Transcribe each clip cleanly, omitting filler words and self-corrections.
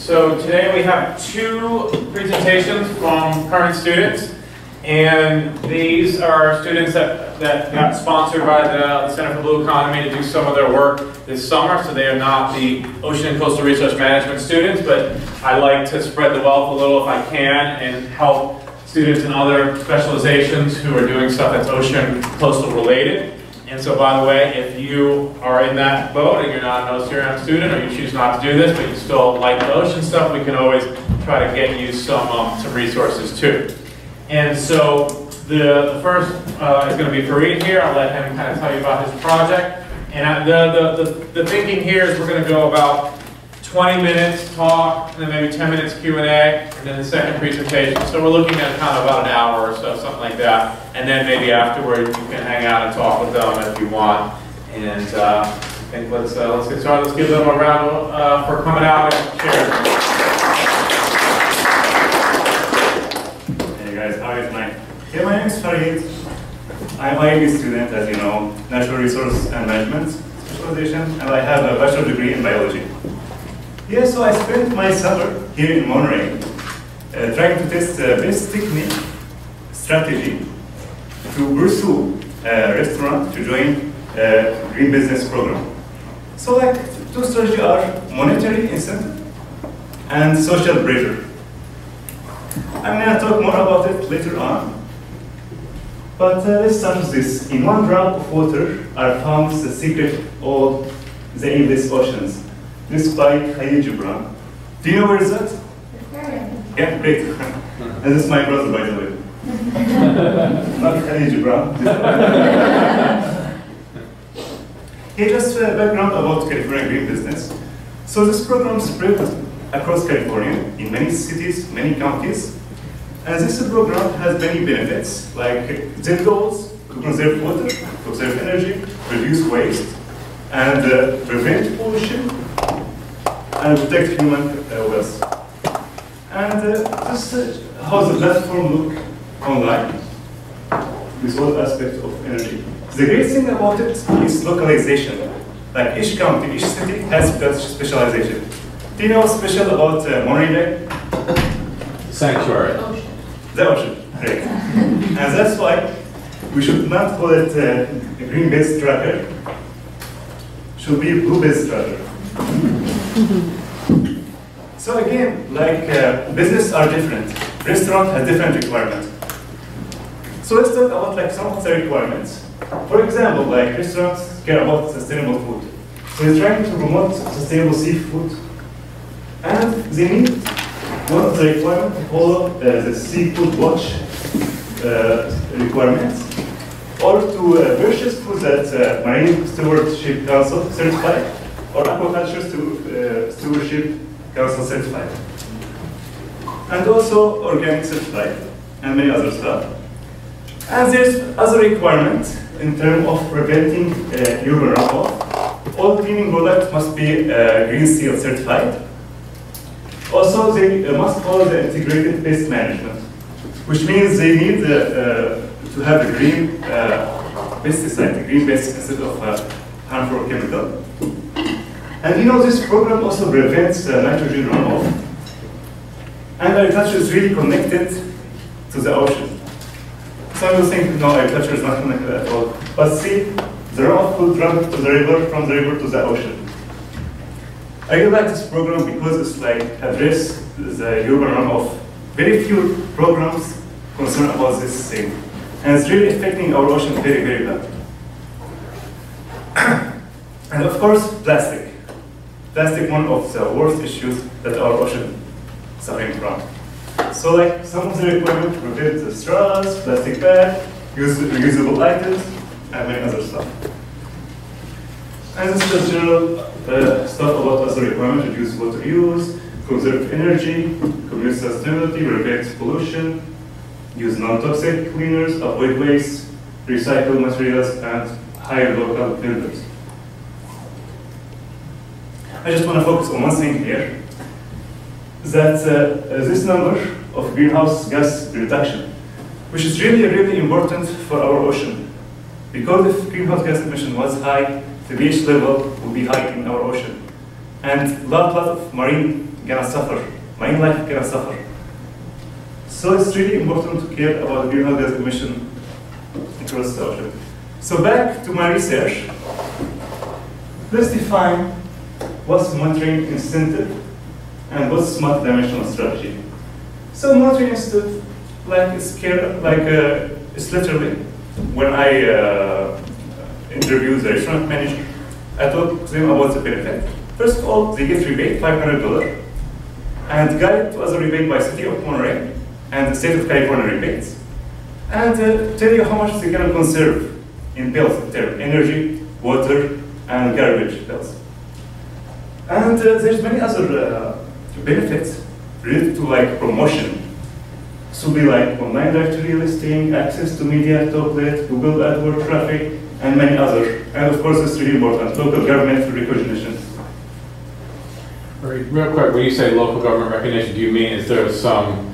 So today we have two presentations from current students, and these are students that got sponsored by the Center for Blue Economy to do some of their work this summer. So they are not the Ocean and Coastal Resource Management students, but I like to spread the wealth a little if I can and help students in other specializations who are doing stuff that's ocean coastal related. And so, by the way, if you are in that boat and you're not an OCRM student, or you choose not to do this, but you still like the ocean stuff, we can always try to get you some resources too. And so the first is going to be Farid here. I'll let him kind of tell you about his project. And the thinking here is we're going to go about 20 minutes talk, and then maybe 10 minutes Q&A, and then the second presentation. So we're looking at kind of about an hour or so, something like that. And then maybe afterward you can hang out and talk with them if you want. And I think let's get started. Let's give them a round for coming out and sharing. Hey guys, how is my? Yeah, my name is Farid. I'm an MIIS student, as you know, Natural Resource and Management specialization, and I have a bachelor degree in biology. Yeah, so I spent my summer here in Monterey trying to test best technique, strategy to pursue a restaurant to join a green business program. So like two strategies are monetary incentive and social pressure. I'm going to talk more about it later on. But let's start with this. In one drop of water are found the secret of the endless oceans. This by Khalil Gibran. Do you know where is that? Yeah, great. And this is my brother, by the way. Not Khalil Gibran. Hey, just background about California green business. So this program spread across California in many cities, many counties. And this program has many benefits, like its goals to conserve water, to conserve energy, reduce waste, and prevent pollution, and protect human wealth. And this how the platform look online with all aspects of energy. The great thing about it is localization. Like each county, each city has specialization. Do you know what's special about Monterey? Sanctuary. The ocean, right. And that's why we should not call it a green-based tracker. It should be a blue-based tracker. So again, like business are different. Restaurant has different requirements. So let's talk about like some of the requirements. For example, like restaurants care about sustainable food. So they're trying to promote sustainable seafood, and they need one of the requirements to follow the seafood watch requirements, or to purchase food that Marine Stewardship Council certified, or Aquaculture Stewardship Council certified, and also organic certified, and many other stuff. And there's other requirements in terms of preventing urban runoff. All cleaning products must be Green Seal certified. Also, they must follow the integrated pest management, which means they need to have a green pesticide, a green pest instead of harmful chemical. And you know, this program also prevents nitrogen runoff. And agriculture is really connected to the ocean. Some will think, no, agriculture is not connected at all. But see, the runoff will travel to the river, from the river to the ocean. I really like this program because it's like address the urban runoff. Very few programs concerned about this thing. And it's really affecting our ocean very, very bad. And of course, plastic. Plastic, one of the worst issues that our ocean is suffering from. So like some of the requirements prevent the straws, plastic bag, reusable items, and many other stuff. And this is just general stuff about other requirements: reduce water use, conserve energy, community sustainability, prevent pollution, use non-toxic cleaners, avoid waste, recycle materials, and hire local builders. I just want to focus on one thing here, that this number of greenhouse gas reduction, which is really, really important for our ocean. Because if greenhouse gas emission was high, the pH level will be high in our ocean. And a lot of marine gonna suffer. Marine life gonna suffer. So it's really important to care about the greenhouse gas emission across the ocean. So back to my research. Let's define what's monitoring incentive and what's multi-dimensional strategy. So monitoring incentive, it's literally when I interview the restaurant manager, I talk to them about the benefit. First of all, they get rebate $500 and guide to other rebate by City of Monterey and the State of California rebates, and tell you how much they can conserve in bills, energy, water, and garbage bills. And there's many other benefits related to promotion. So be online directory listing, access to media, template, Google AdWords traffic, and many other. And of course, it's really important, local government recognition. Real quick, when you say local government recognition, do you mean is there some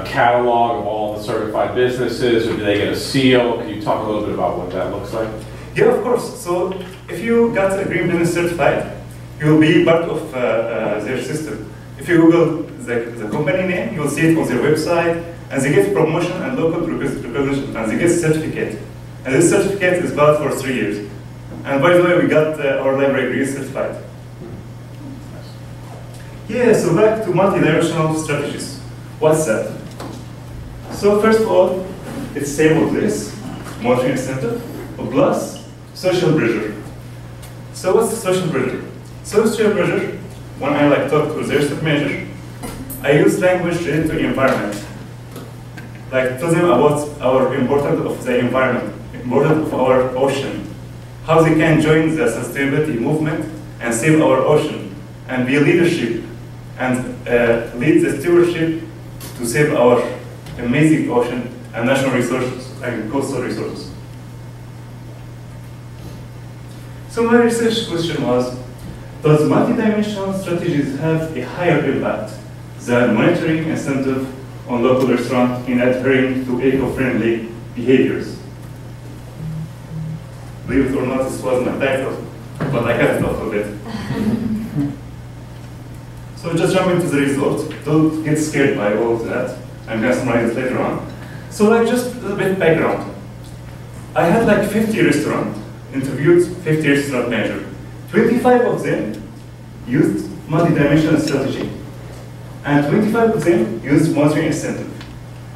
catalog of all the certified businesses, or do they get a seal? Can you talk a little bit about what that looks like? Yeah, of course. So if you got a green business certified, you'll be part of their system. If you Google the company name, you'll see it on their website, and they get promotion and local recognition, and they get certificate. And this certificate is valid for 3 years. And by the way, we got our library green certified. Yeah, so back to multi-dimensional strategies. What's that? So first of all, it's same with this, monitoring incentive, plus social pressure. So what's the social pressure? Social pressure, when I talk to the research manager, I use language related to environment. Tell them about our importance of the environment, importance of our ocean, how they can join the sustainability movement and save our ocean, and be leadership and lead the stewardship to save our amazing ocean and natural resources and coastal resources. So my research question was, does multidimensional strategies have a higher impact than monitoring incentive on local restaurants in adhering to eco-friendly behaviors? Believe it or not, this was my title, but I cut it off a bit. So just jump into the result. Don't get scared by all of that. I'm going to summarize it later on. So just a little bit background. I had 50 restaurants, interviewed 50 restaurant managers. 25 of them used multi-dimensional strategy, and 25 of them used monitoring incentive.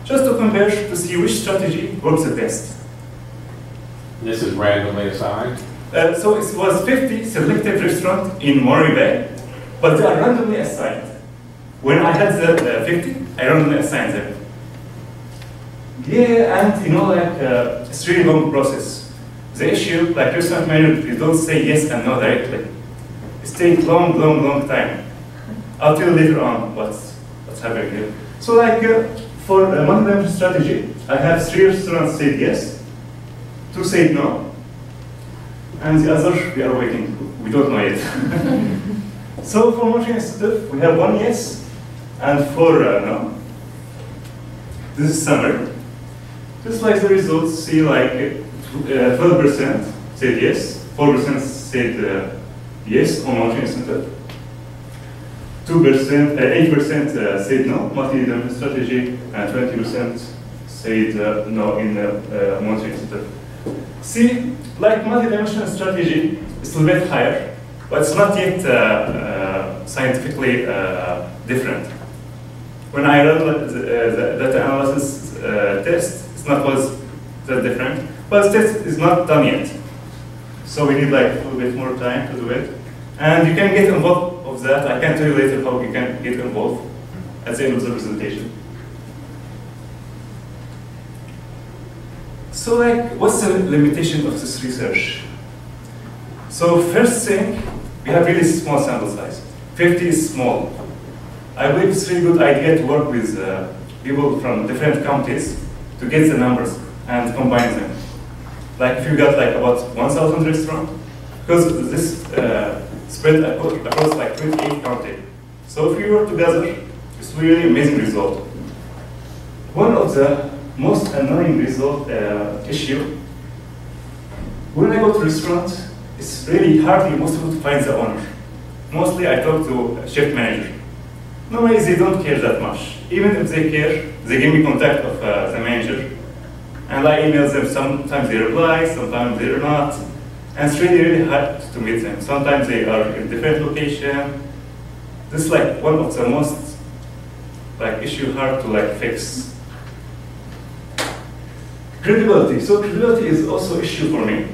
Just to compare to see which strategy works the best. This is randomly assigned? So it was 50 selected restaurants in Monterey Bay, but they are randomly assigned. When I had the 50, I randomly assigned them. Yeah, and it's really long process. The issue, restaurant managers, they don't say yes and no directly. It takes long time. I'll tell you later on what's happening here. So for a multi-dimensional strategy, I have 3 restaurants said yes, 2 said no, and the other we are waiting. We don't know yet. So for monitoring incentive, we have 1 yes and 4 no. This is summary. Just like the results, see 12% said yes, 4% said yes on monitoring incentive, 8% said no, multi-dimensional strategy, and 20% said no in monitoring incentive. See, multi-dimensional strategy is a little bit higher, but it's not yet scientifically different. When I run the data analysis test, it's not was that different, but the test is not done yet. So we need a little bit more time to do it. And you can get involved of that. I can tell you later how you can get involved at the end of the presentation. So what's the limitation of this research? So first thing, we have really small sample size. 50 is small. I believe it's a really good idea to work with people from different counties to get the numbers and combine them. If you got about 1,000 restaurants, because this spread across 28 counties. So if we work together, it's really amazing result. One of the most annoying issue, when I go to restaurants, it's really hardly possible to find the owner. Mostly I talk to shift manager. normally they don't care that much. Even if they care, they give me contact of the manager. And I email them, sometimes they reply, sometimes they're not. And it's really, really hard to meet them. Sometimes they are in different location. This is like one of the most issue hard to fix. Credibility. So credibility is also an issue for me.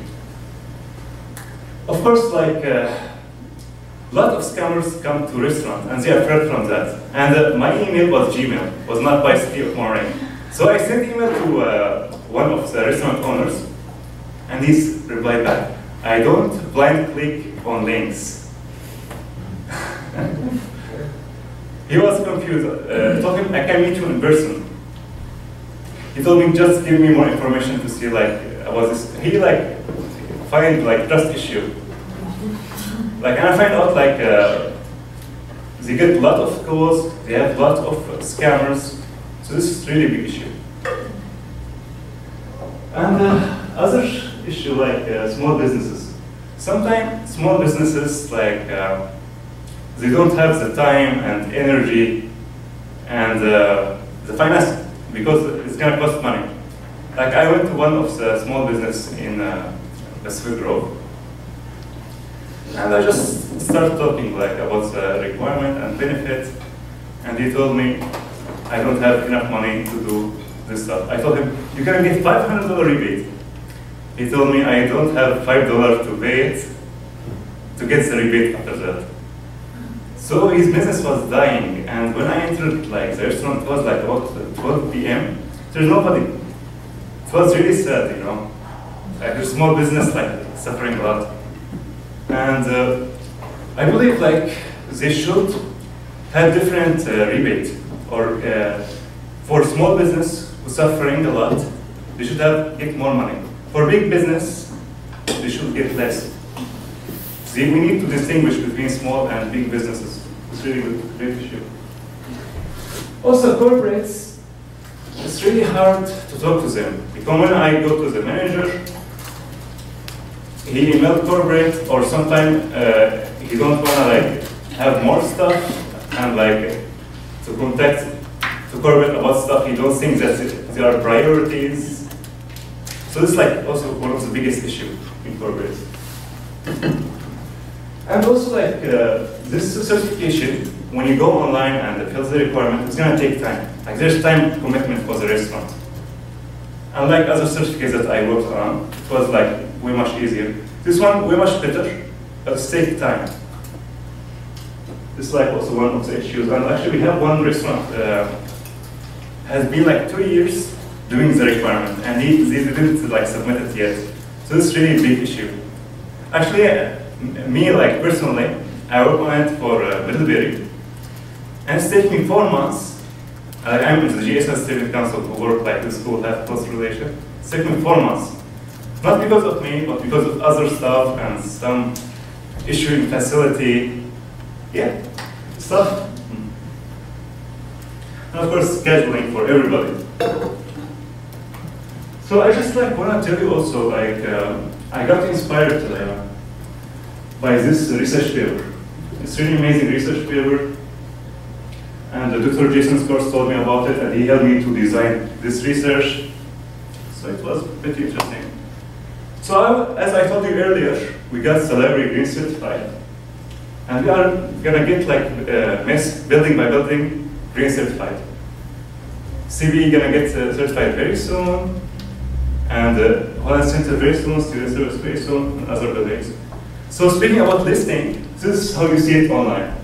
Of course, a lot of scammers come to restaurants and they are afraid from that. And my email was Gmail, was not by City of Monterey. So I sent email to one of the restaurant owners, and he replied back, I don't blind click on links. He was confused. I told him, I can meet you in person. He told me, just give me more information to see about this. He find trust issue. And I find out they get a lot of calls, they have a lot of scammers. So this is really a big issue. And other issue small businesses. Sometimes small businesses they don't have the time and energy and the finance because it's gonna cost money. I went to one of the small business in Pacific Grove, and I just started talking about the requirement and benefit, and he told me I don't have enough money to do this stuff. I told him, you can get $500 rebate. He told me I don't have $5 to pay it to get the rebate after that. So his business was dying, and when I entered the restaurant, it was about 12 p.m. There's nobody. It was really sad, you know. A small business suffering a lot. And I believe they should have different rebate, or for small business who's suffering a lot, they should get more money. For big business, they should get less. See, we need to distinguish between small and big businesses. It's really a great issue. Also, corporates, it's really hard to talk to them. Because when I go to the manager, he emailed corporate, or sometimes he don't want to have more stuff and to contact to corporate about stuff he don't think that there are priorities. So this is also one of the biggest issues in corporates. And also this certification, when you go online and fill the requirement, it's going to take time. There's time commitment for the restaurant. Unlike other certificates that I worked on, it was way much easier. This one way much better, but it takes time. This is also one of the issues. And actually we have one restaurant has been 2 years doing the requirement, and they didn't submit it yet. So this is really a big issue. Actually, me personally, I work on it for Middlebury, and it's taken me 4 months. I'm in the GSS Student Council who work the school, have close relation. It's taken me 4 months. Not because of me, but because of other stuff and some issue in facility. Yeah, stuff. And of course, scheduling for everybody. So I just want to tell you also, I got inspired by this research paper. It's really amazing research paper. And Dr. Jason Scores told me about it, and he helped me to design this research. So it was pretty interesting. So as I told you earlier, we got the library green certified. And we are gonna get MIIS building by building green certified. CBE gonna get certified very soon, and Holland Center very soon, Student Service very soon, and other buildings. So speaking about listing, this is how you see it online.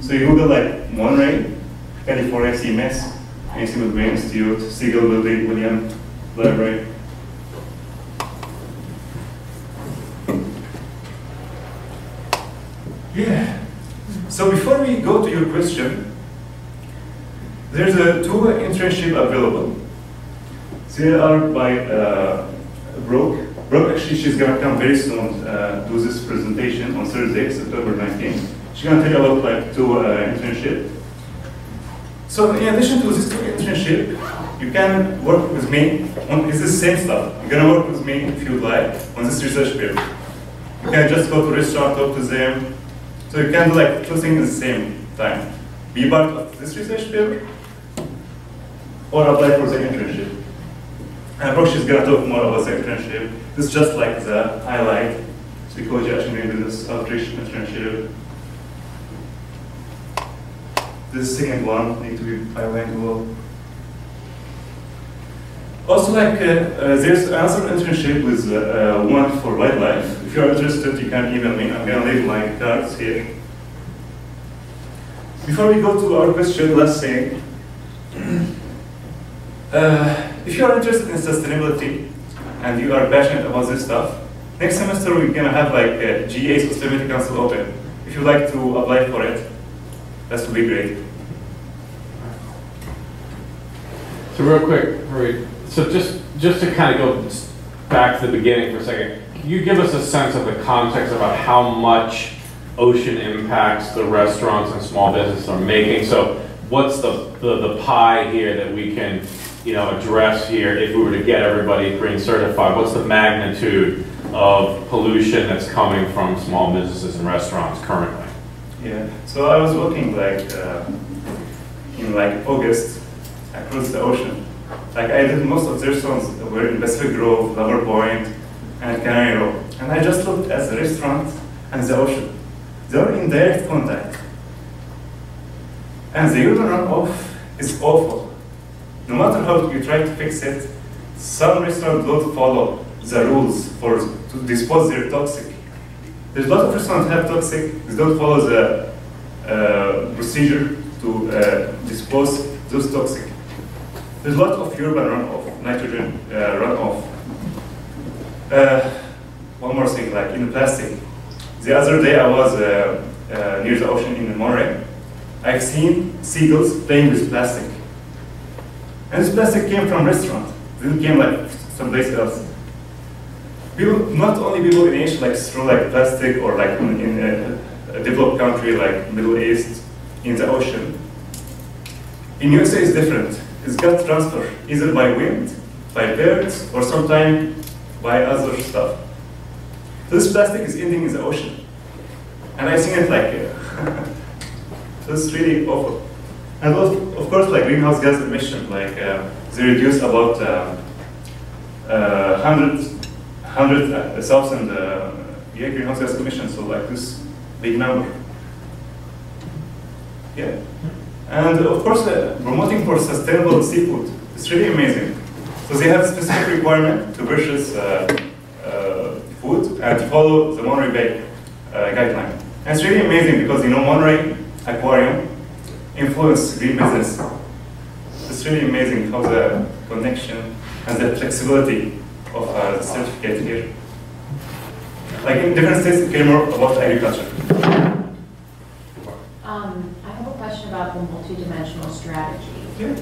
So you Google Monterey, California, see MIIS, and you see with Green Institute, Siegel Building, William Library. Yeah. So before we go to your question, there's 2 internships available. They are by Brooke. Brooke, actually, she's going to come very soon do this presentation on Thursday, September 19th. She's going to tell you about 2 internships. So in addition to this 2 internships, you can work with me on it's the same stuff. You're going to work with me if you'd like on this research paper. You can just go to restaurant, talk to them. So you can do 2 things at the same time. be part of this research paper or apply for the internship. And Brooke is going to talk more about the internship. This is just like the highlight. Psychology, action, business, outreach, internship. This second one need to be bilingual. Also, like there's another internship with one for wildlife. If you're interested, you can email me. I'm gonna leave my cards here. Before we go to our question, last thing. If you are interested in sustainability and you are passionate about this stuff, next semester we're gonna have like a GA Sustainability Council open. If you'd like to apply for it, that would be great. So real quick, Farid, so just to kind of go back to the beginning for a second, can you give us a sense of the context about how much ocean impacts the restaurants and small businesses are making? So what's the pie here that we can address here if we were to get everybody green certified? What's the magnitude of pollution that's coming from small businesses and restaurants currently? Yeah, so I was working like in like August across the ocean. Like I did most of the restaurants were in Pacific Grove, Lover Point, and Canary Row. And I just looked at the restaurant and the ocean. They are in direct contact. And the urban runoff is awful. No matter how you try to fix it, some restaurants don't follow the rules to dispose their toxic. There's a lot of restaurants have toxic, they don't follow the procedure to dispose those toxic. There's a lot of urban runoff, nitrogen runoff. One more thing, like in the plastic. The other day I was near the ocean in Monterey. I've seen seagulls playing with plastic. And this plastic came from restaurant. It didn't came like someplace else. People, not only people in Asia like throw like plastic or like in a developed country like Middle East in the ocean. In USA it's different. It's got transfer either by wind, by birds, or sometimes by other stuff. So this plastic is ending in the ocean. And I've seen it like so it's really awful. And of course, like greenhouse gas emission, like they reduce about 100,000 greenhouse gas emissions. So like this big number. Yeah. And of course, promoting for sustainable seafood. It's really amazing. So they have a specific requirement to purchase food and to follow the Monterey Bay guideline. And it's really amazing because Monterey Aquarium influence green business. It's really amazing how the connection and the flexibility of the certificate here. Like in different states, it came more about agriculture. I have a question about the multidimensional strategy. Yeah.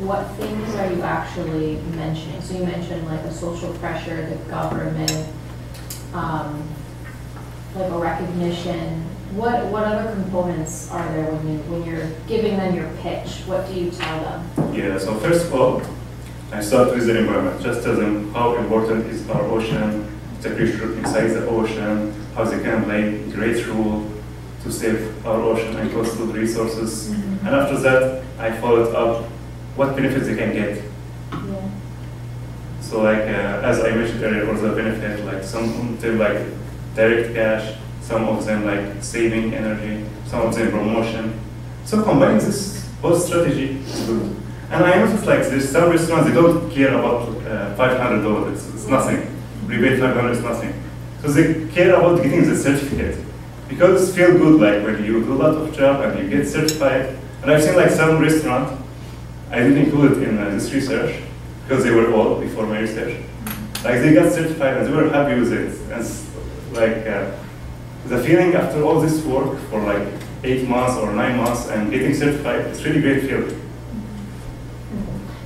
What things are you actually mentioning? So you mentioned like a social pressure, the government, like a recognition. What other components are there when you're giving them your pitch? What do you tell them? Yeah, so first of all, I start with the environment. Just tell them how important is our ocean, the creature inside the ocean, how they can play a great role to save our ocean and coastal resources. Mm-hmm. And after that, I followed up what benefits they can get. Yeah. So like, as I mentioned earlier, also the benefit, like some of them like direct cash, some of them like saving energy, some of them promotion. So combining this whole strategy is good. And I noticed like there's some restaurants, they don't care about $500, it's nothing. Rebate $500 is nothing. So they care about getting the certificate. Because it feels good like when you do a lot of job and you get certified. And I've seen like some restaurant, I didn't include it in this research because they were old before my research. Like they got certified and they were happy with it. And like the feeling after all this work for like 8 months or 9 months and getting certified, it's really great feeling.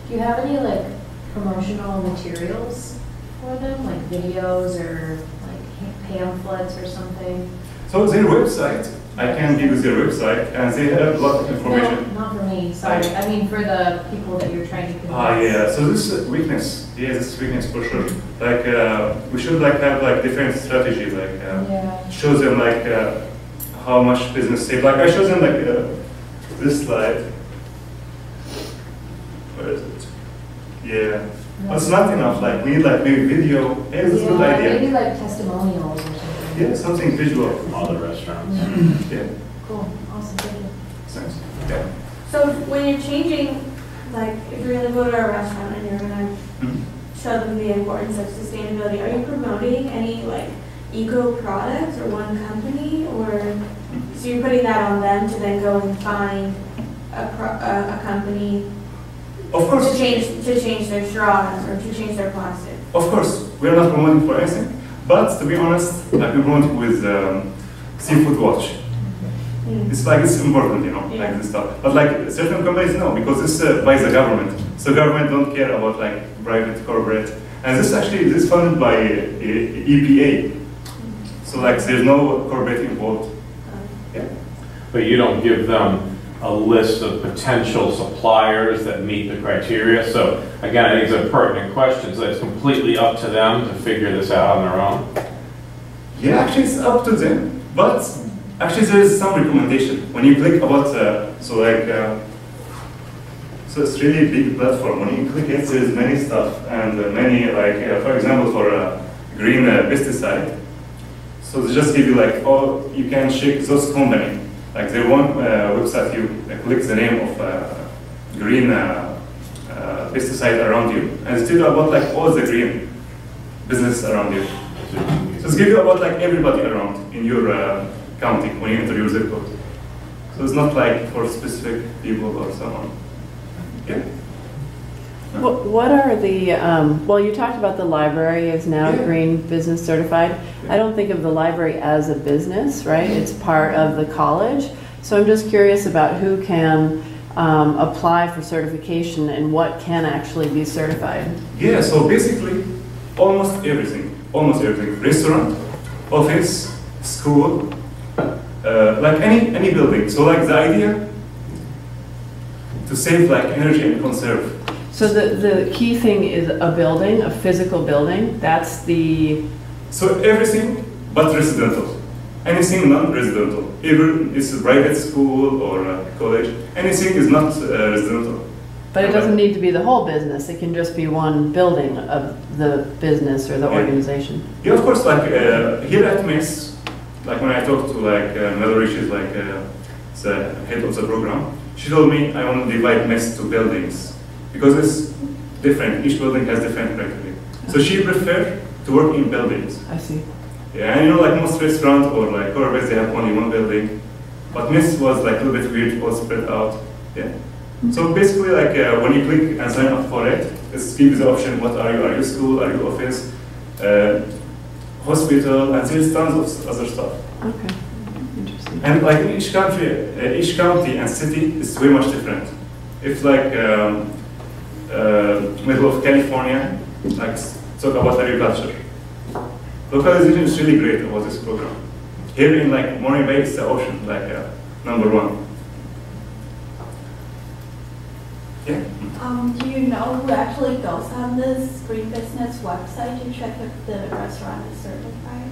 Do you have any like promotional materials for them, like videos or like pamphlets or something? So their website, I can give you their website, and they have a lot of information. No, not for me, sorry. I mean for the people that you're trying to convince. Yeah, so this is weakness. Yeah, this is weakness for sure. Like, we should like have like different strategy, like show them like how much business save. Like I showed them like this slide. Where is it? Yeah. But it's not enough. Like we need like maybe video. Hey, it's a good idea. Maybe like testimonials or something. Yeah, something visual. From other restaurants. Yeah. Cool. Awesome. Thank you. Thanks. Yeah. So when you're changing, like if you're gonna go to a restaurant and you're gonna show them the importance of sustainability, are you promoting any like eco products or one company, or so you're putting that on them to then go and find a company Of course. to change their straws or to change their plastic? Of course, we are not promoting for anything, but to be honest, like we promote with Seafood Watch. It's like it's important, you know, like this stuff. But like certain companies, no, because it's by the government. So government don't care about like private, corporate, and this actually is funded by EPA. So like there's no corporate involved. Yeah. But you don't give them a list of potential suppliers that meet the criteria. So again, I think it's a pertinent question. So it's completely up to them to figure this out on their own. Yeah, actually it's up to them, but actually there is some recommendation. When you click about, so it's really a big platform. When you click it, there's many stuff and many like, for example, for green pesticide. So they just give you like, oh, you can check those company. Like there's one website, you click the name of green pesticide around you, and it's tell you about like all the green business around you. So it's give you about like everybody around in your county when you enter your zip code. So it's not like for specific people or someone. Yeah. What are the, well, you talked about the library is now green business certified. I don't think of the library as a business, right? It's part of the college. So I'm just curious about who can apply for certification and what can actually be certified. Yeah, so basically almost everything. Restaurant, office, school, like any building. So like the idea to save like energy and conserve. So the key thing is a building, a physical building. That's the... So everything but residential. Anything non-residential. Even it's a private school or a college, anything is not residential. But it doesn't need to be the whole business. It can just be one building of the business or the organization. Yeah, of course, like here at MIIS, like when I talked to like Mallory, she's like the head of the program, she told me I want to divide MIIS to buildings because it's different. Each building has different criteria. So she preferred to work in buildings. I see. Yeah, and you know, like most restaurants or like corporates, they have only one building. But MIIS was like a little bit weird, all spread out. Yeah. So basically, like when you click and sign up for it, it gives you the option: what are you? Are you school? Are you office? Hospital? And there's tons of other stuff. Okay. Interesting. And like in each county and city is way much different. If like middle of California, like talk about agriculture. Localization is really great about this program. Here in like Monterey Bay, it's the ocean, like #1. Yeah. Do you know who actually goes on this green business website to check if the restaurant is certified?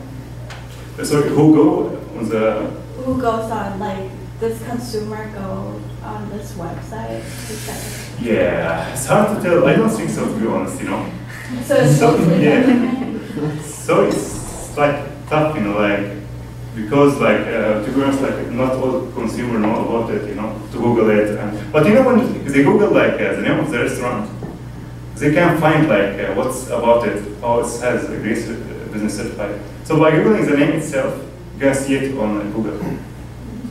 Sorry, who go on the? Who goes on, like, does consumer go on this website to check it? Yeah, it's hard to tell. I don't think so, to be honest, you know. So it's mostly yeah. So it's like tough, you know, like because like to be honest, like not all consumer know about it, you know, to Google it. But you know when they Google like the name of the restaurant, they can find like what's about it. Oh, it has a green business certified. So by googling the name itself, you can see it on Google. So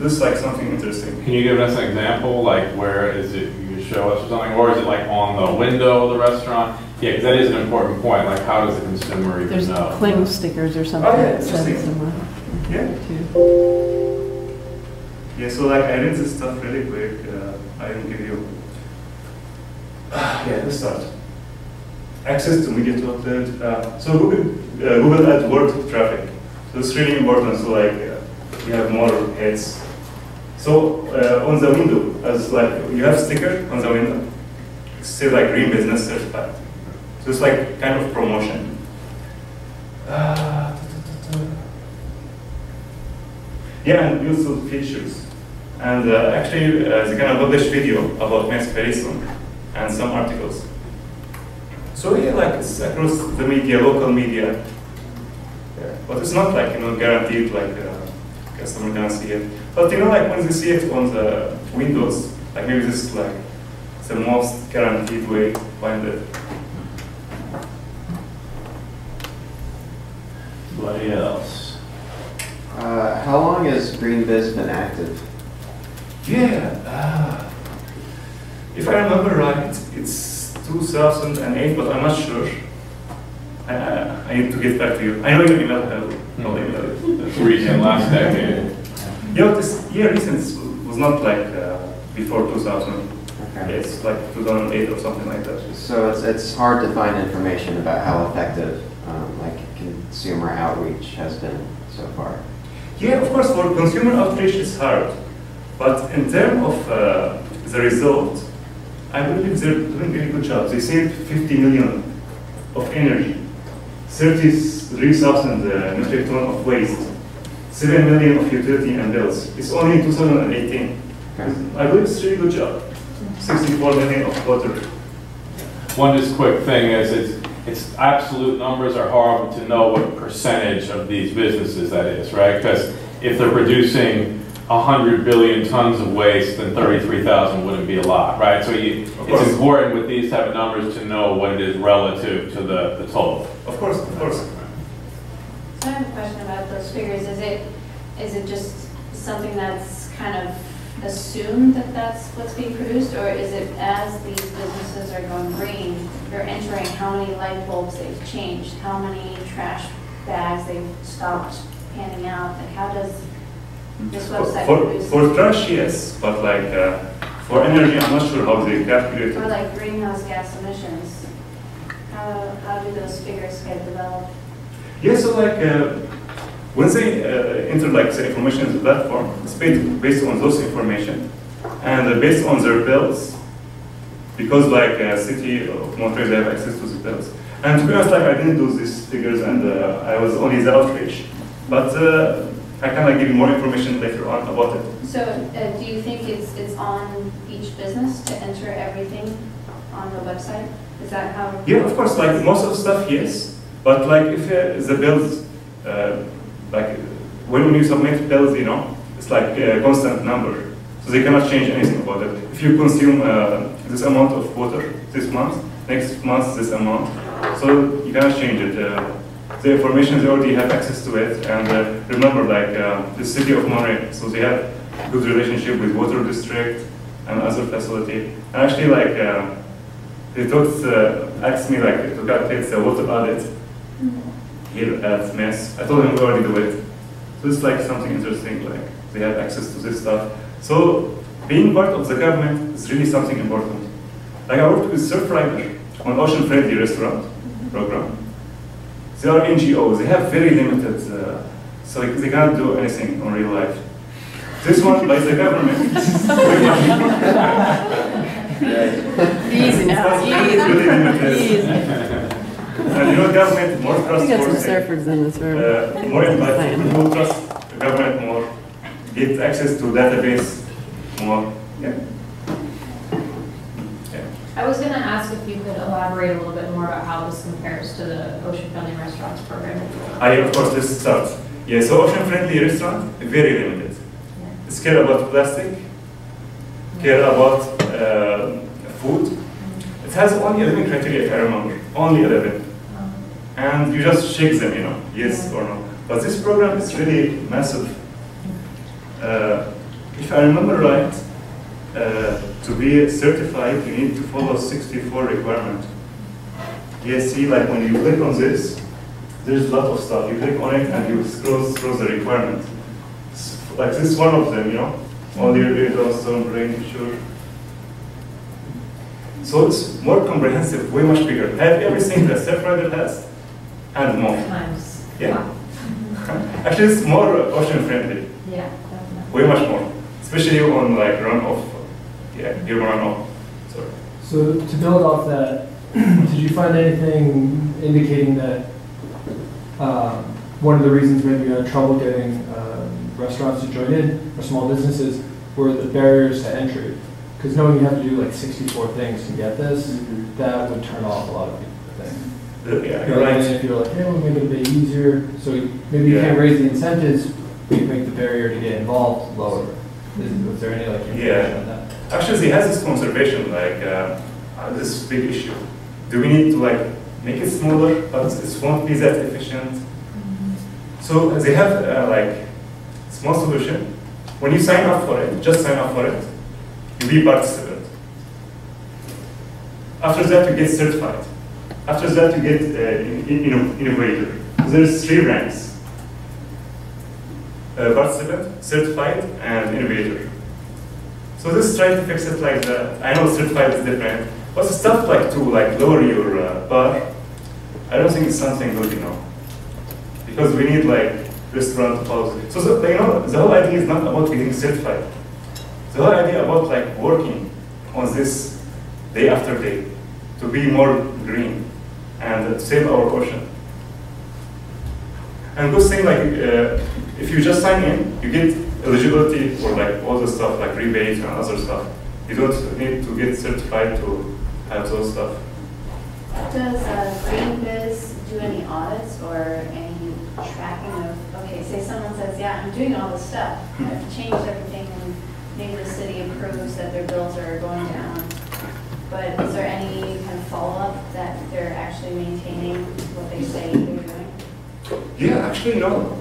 this is like something interesting. Can you give us an example, like where is it, you could show us or something, or is it like on the window of the restaurant? Yeah, because that is an important point, like how does the consumer even There's know? cling stickers or something. Oh, yeah, that says interesting. somewhere. Yeah. Too. Yeah, so like I read this stuff really quick. I can give you. Yeah, let's start. Access to media to upload. So Google AdWords traffic. So it's really important. So like you have more hits. So on the window, as like you have sticker on the window, it says like green business certified. So it's like kind of promotion. Yeah, and useful features. And actually, they're gonna publish video about MIIS very soon, and some articles. So yeah, like it's across the media, local media. Yeah. But it's not like, guaranteed like customer can see it. But like when they see it on the Windows, like maybe this is like the most guaranteed way to find it. What else? How long has GreenBiz been active? Yeah, if I remember right, it's 2008, but I'm not sure. I need to get back to you. I know your email. I'll email it. That's recent, last decade. This year recent was not like before 2000. Okay. It's like 2008 or something like that. So it's hard to find information about how effective like consumer outreach has been so far. Yeah, of course, for consumer outreach it's hard. But in terms of the result, I believe they're doing a really good job. They saved 50 million of energy, 33,000 metric ton of waste, 7 million of utility and bills. It's only 2018. Okay. I believe it's a really good job. 64 million of water. One just quick thing is it's absolute numbers are hard to know what percentage of these businesses that is, right? Because if they're producing 100 billion tons of waste, then 33,000 wouldn't be a lot, right? So it's important with these type of numbers to know what it is relative to the total. Of course, of course. So I have a question about those figures. Is it just something that's kind of assumed that that's what's being produced, or is it as these businesses are going green, they're entering how many light bulbs they've changed, how many trash bags they've stopped handing out? Like, how does this website produce? For trash, yes, but like for energy, I'm not sure how they calculate Or it. like greenhouse gas emissions, how do those figures get developed? Yeah, so like when they enter like the information in the platform, it's based on those information and based on their bills, because like City of Monterey, they have access to the bills. And to be honest, like I didn't do these figures, and I was only the outreach, but I can like give you more information later on about it. So do you think it's on each business to enter everything on the website? Is that how? Yeah, of course, like most of the stuff, yes. But like if the bills, like when you submit bills, it's like a constant number. So they cannot change anything about it. If you consume this amount of water this month, next month this amount, so you cannot change it. The information, they already have access to it. And remember, like the City of Monterey, so they have good relationship with water district and other facility. And actually, like they asked me like to calculate the water audit here at MIIS. I told them we already do it. So it's like something interesting, like they have access to this stuff. So being part of the government is really something important. Like I worked with Surfrider on Ocean Friendly Restaurant program. They are NGOs, they have very limited, so they can't do anything in real life. This one by the government. Easy now, really limited. easy. And government more We got some trustworthy. surfers in this room. More invited, people trust the government more, get access to database more. Yeah. I was going to ask if you could elaborate a little bit more about how this compares to the Ocean Friendly Restaurants program. Of course, this starts. Yeah, so Ocean Friendly Restaurant, very limited. Yeah. It's care about plastic, care about food. It has only 11 criteria, if I remember, only 11. And you just shake them, yes or no. But this program is really massive. If I remember right, to be certified, you need to follow 64 requirements. Yes, see, like when you click on this, there's a lot of stuff. You click on it and you scroll through the requirements. Like this is one of them, Only radon, stone, grain, sure. So it's more comprehensive, way much bigger. Have everything that Surfrider has, and more. Times. Yeah. Actually, it's more ocean friendly. Yeah, definitely. Way much more. Especially on like runoff. Yeah, your runoff. Sorry. So to build off that, did you find anything indicating that one of the reasons maybe you had trouble getting restaurants to join in, or small businesses, were the barriers to entry. Because knowing you have to do like 64 things to get this, that would turn off a lot of people, I think. Yeah, You know, right. and if you're like, hey, we'll make it a bit easier, so maybe you Yeah. can't raise the incentives, but you make the barrier to get involved lower. Was there any like information on that? Actually, they have this conservation, like, this big issue. Do we need to like make it smaller, but it won't be that efficient? So they have like small solution. When you sign up for it, just sign up for it, you be participant. After that, you get certified. After that, you get innovator. There's 3 ranks: participant, certified, and innovator. So this is trying to fix it like that. I know certified is different, but the stuff like to like lower your bar, I don't think it's something good, you know, because we need like restaurant policy. So you know, the whole idea is not about getting certified. The whole idea about like working on this day after day to be more green and save our ocean. And good thing, like if you just sign in, you get eligibility for like all the stuff like rebates and other stuff. You don't need to get certified to have those stuff. Does GreenBiz do any audits or any tracking of, okay, say someone says, yeah, I'm doing all this stuff, I've changed everything, and maybe the city approves that their bills are going down, but is there any kind of follow-up that they're actually maintaining what they say they're doing? Yeah, actually no.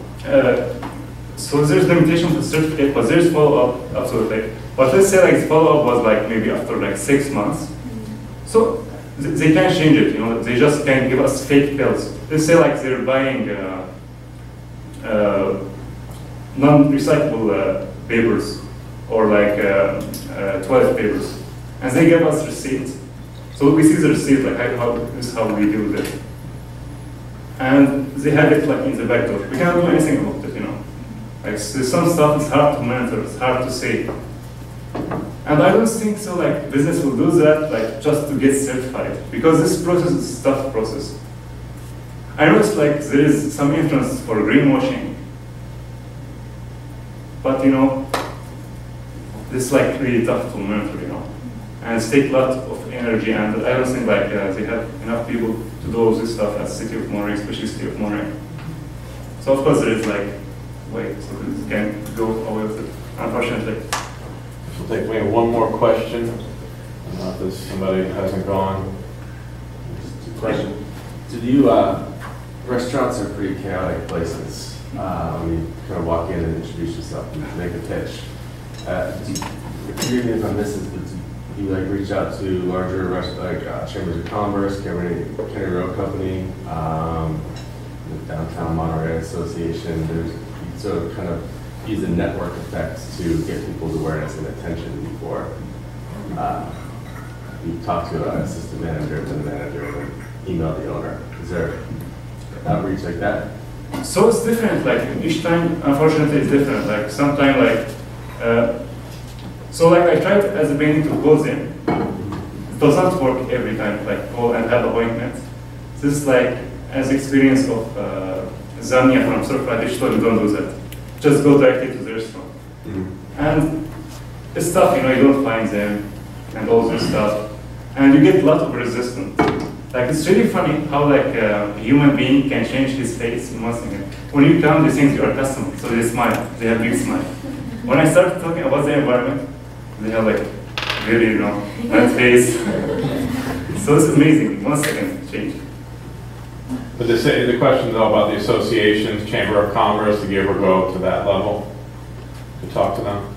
So there's limitation to certificate, but there's follow-up, absolutely. But let's say like follow-up was like maybe after like 6 months. So they can't change it, you know, they just can't give us fake bills. Let's say like they're buying non-recyclable papers or like toilet papers, and they give us receipts. So we see the receipt, like this is how we do this. And they have it like in the back door. We can't do anything about it, you know. Like there's some stuff is hard to monitor, it's hard to say. And I don't think so like business will do that like just to get certified, because this process is a tough process. I know it's like there is some influence for greenwashing, but you know, this is like really tough to monitor, you know. And it takes a lot of energy, and I don't think like they have enough people to do all this stuff at City of Monterey, especially City of Monterey. So of course there is like way, so it can go away with it, unfortunately. We'll take maybe one more question. If there's somebody who hasn't gone. Question. Did you, restaurants are pretty chaotic places. When you kind of walk in and introduce yourself and make a pitch. Forgive me if I miss this, but do you like reach out to larger chambers of commerce, County Road Company, the Downtown Monterey Association? You sort of kind of use the network effects to get people's awareness and attention before you talk to an assistant manager, then the manager, and then email the owner. Is there outreach like that? So it's different, like each time, unfortunately it's different. Like sometimes like, so like I tried as a beginning to call them. It does not work every time, like call and have appointments. This is like as experience of Zania from Surflight Digital, you don't do that. Just go directly to the restaurant. And it's tough, you know, you don't find them and all this stuff. And you get a lot of resistance. Like it's really funny how like a human being can change his face in 1 second. When you come, they think you're a customer, so they smile, they have big smile. When I started talking about the environment, they have like really, you know, that face. So it's amazing, 1 second change. But the question though about the associations, Chamber of Commerce, did you ever go to that level to talk to them?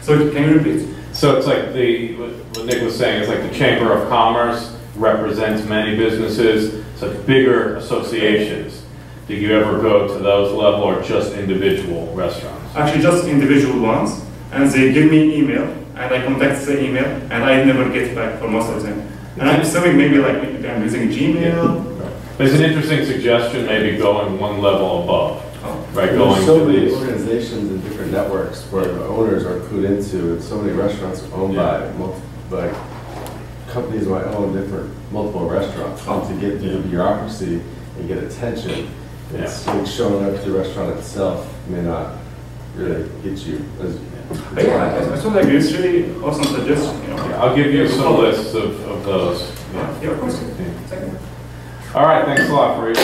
So can you repeat? So it's like what Nick was saying is like the Chamber of Commerce represents many businesses, such bigger associations. Did you ever go to those level or just individual restaurants? Actually just individual ones, and they give me an email, and I contact the email, and I never get back for most of them. And I'm assuming maybe like I'm using Gmail. It's an interesting suggestion, maybe going one level above, right? Going There's so to many these organizations and different networks where the owners are clued into, and so many restaurants are owned by companies might own multiple restaurants. And to get through the bureaucracy and get attention, it's like showing up to the restaurant itself may not really get you. But yeah, I totally agree. It's really awesome suggestion. You know. Yeah, I'll give you some lists of those. Yeah, of course. All right, thanks a lot, Farid.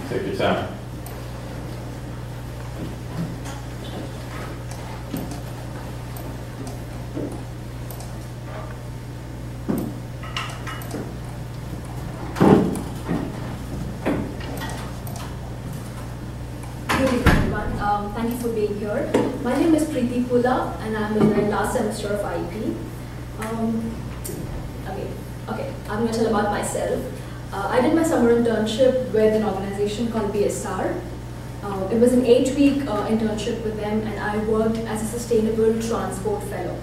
Take your time. Good evening, everyone. Thank you for being here. My name is Preeti Pula, and I'm in the last semester of IEP. Okay. I'm going to tell about myself. I did my summer internship with an organization called BSR. It was an 8-week internship with them, and I worked as a sustainable transport fellow.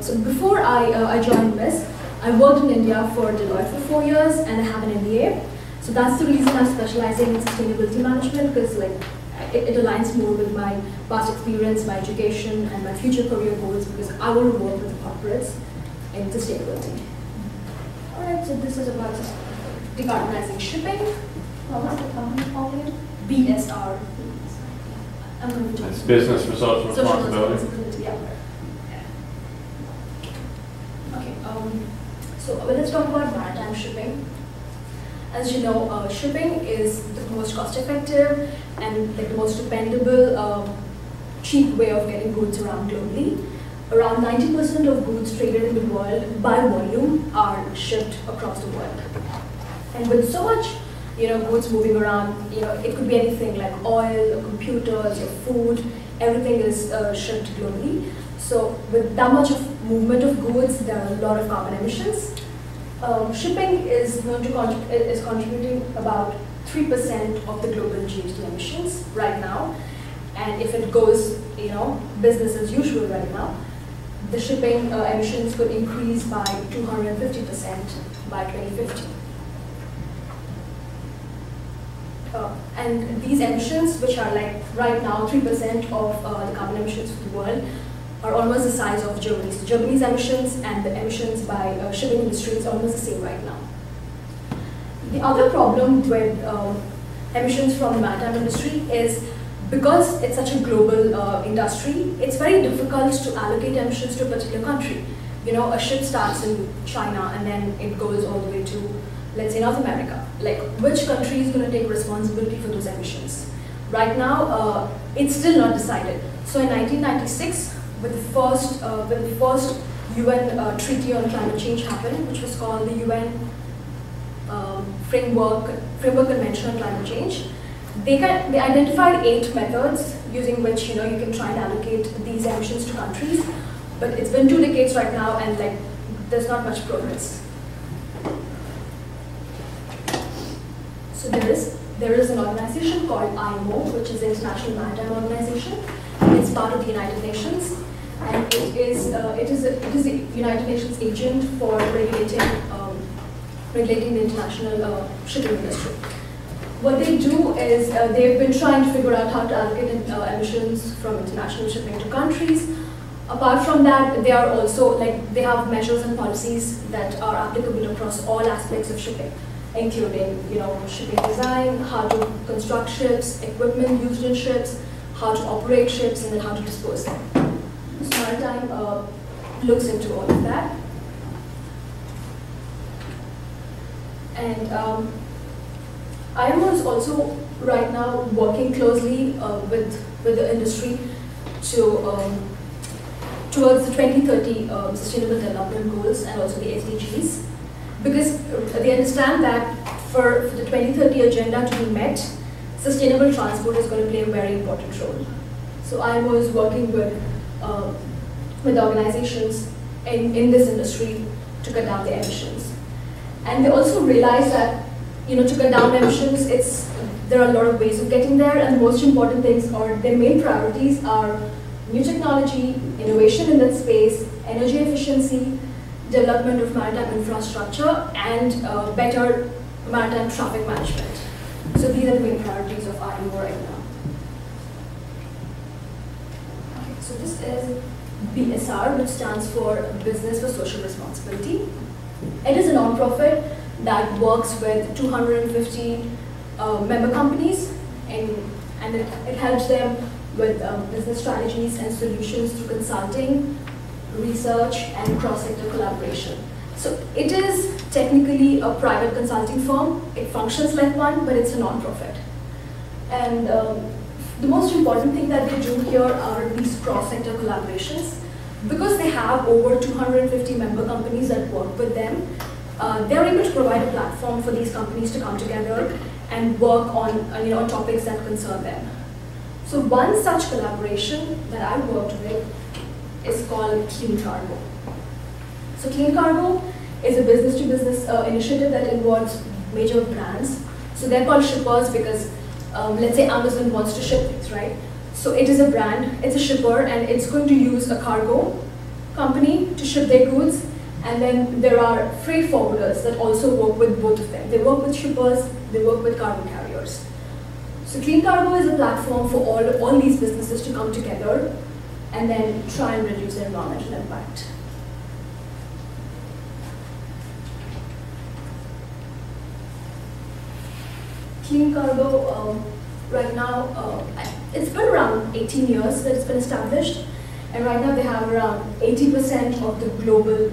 So before I joined MIIS, I worked in India for Deloitte for 4 years, and I have an MBA. So that's the reason I'm specializing in sustainability management, because it aligns more with my past experience, my education, and my future career goals, because I want to work with corporates in sustainability. Alright, so this is about decarbonizing shipping. What was the company called again? BSR. I'm going to It's Business for Social Responsibility. Yeah. Okay. So let's talk about maritime shipping. As you know, shipping is the most cost-effective and the most dependable, cheap way of getting goods around globally. Around 90% of goods traded in the world by volume are shipped across the world. And with so much, goods moving around, it could be anything like oil, or computers, or food. Everything is shipped globally. So with that much of movement of goods, there are a lot of carbon emissions. Shipping is contributing about 3% of the global GHG emissions right now. And if it goes, business as usual right now, the shipping emissions could increase by 250% by 2050. And these emissions, which are right now 3% of the carbon emissions for the world, are almost the size of Germany's. So Germany's emissions and the emissions by shipping industry is almost the same right now. The other problem with emissions from the maritime industry is because it's such a global industry, it's very difficult to allocate emissions to a particular country. A ship starts in China and then it goes all the way to, let's say, North America. Which country is going to take responsibility for those emissions? Right now, it's still not decided. So in 1996, when the first UN Treaty on Climate Change happened, which was called the UN Framework Convention on Climate Change, they identified 8 methods using which you can try and allocate these emissions to countries. But it's been 2 decades right now, and there's not much progress. So there is an organization called IMO, which is the International Maritime Organization. It's part of the United Nations, and it is the United Nations agent for regulating the international shipping industry. What they do is they've been trying to figure out how to allocate emissions from international shipping to countries. Apart from that, they are also they have measures and policies that are applicable across all aspects of shipping, including shipping design, how to construct ships, equipment used in ships, how to operate ships, and then how to dispose them. So Maritime looks into all of that. And IMO is also right now working closely with the industry towards the 2030 Sustainable Development Goals and also the SDGs, because they understand that for the 2030 agenda to be met, sustainable transport is going to play a very important role. So IMO is working with organizations in this industry to cut down their emissions. And they also realize that, to cut down emissions, there are a lot of ways of getting there, and the most important things, or their main priorities, are new technology, innovation in that space, energy efficiency, development of maritime infrastructure, and better maritime traffic management. So these are the main priorities of IMO right now. Okay, so this is BSR, which stands for Business for Social Responsibility. It is a non-profit that works with 250 member companies, and it helps them with business strategies and solutions through consulting, research, and cross-sector collaboration. So it is technically a private consulting firm. It functions like one, but it's a non-profit. And the most important thing that they do here are these cross-sector collaborations. Because they have over 250 member companies that work with them, they're able to provide a platform for these companies to come together and work on topics that concern them. So one such collaboration that I worked with is called Clean Cargo. So Clean Cargo is a business-to-business initiative that involves major brands. So they're called shippers because, let's say Amazon wants to ship things, right? So it is a brand, it's a shipper, and it's going to use a cargo company to ship their goods. And then there are freight forwarders that also work with both of them. They work with shippers, they work with cargo carriers. So Clean Cargo is a platform for all these businesses to come together and then try and reduce their environmental impact. Clean Cargo, right now, it's been around 18 years that it's been established, and right now they have around 80% of the global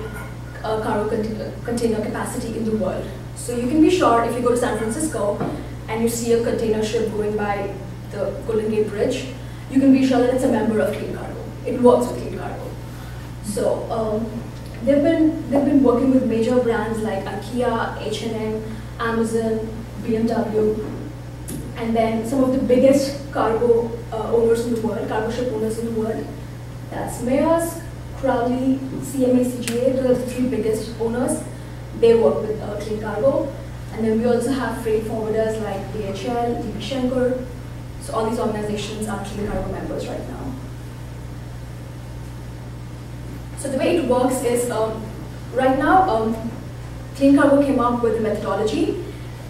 cargo container capacity in the world. So you can be sure if you go to San Francisco and you see a container ship going by the Golden Gate Bridge, you can be sure that it's a member of Clean Cargo. It works with Clean Cargo. So they've been working with major brands like IKEA, H&M, Amazon, BMW, and then some of the biggest cargo owners in the world, cargo ship owners in the world. That's MIIS, Crowley, CMA, CGA. Those are the three biggest owners. They work with Clean Cargo. And then we also have freight forwarders like DHL, DB Schenker. So all these organizations are Clean Cargo members right now. So the way it works is, right now, Clean Cargo came up with a methodology